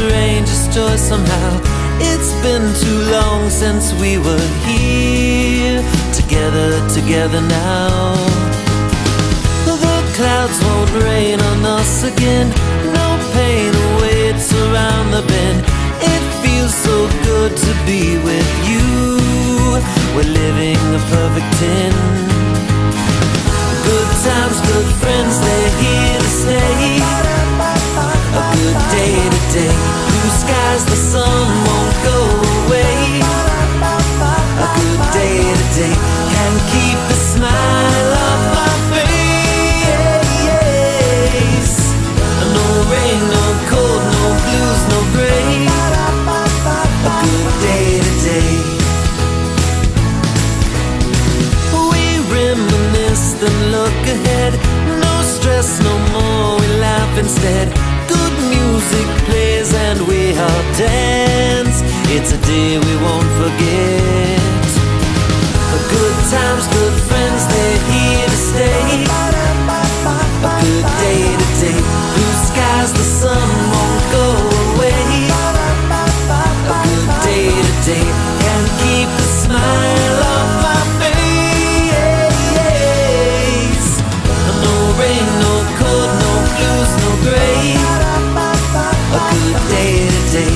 strangest joy somehow. It's been too long since we were here, together now. The clouds won't rain on us again, no pain awaits around the bend. It feels so good to be with you, we're living a perfect 10. Good times, good friends, they're here to stay. A good day today, blue skies, the sun won't go away. A good day today, can keep the smile off my face. No rain, no cold, no blues, no gray. A good day today. We reminisce, then look ahead. No stress, no more, we laugh instead. Good music plays and we all dance. It's a day we won't forget. Good times, good friends, they're here to stay. A good day today, blue skies, the sun won't go away. A good day today, can keep the smile off my face. No rain, no cold, no blues, no gray. A good day today.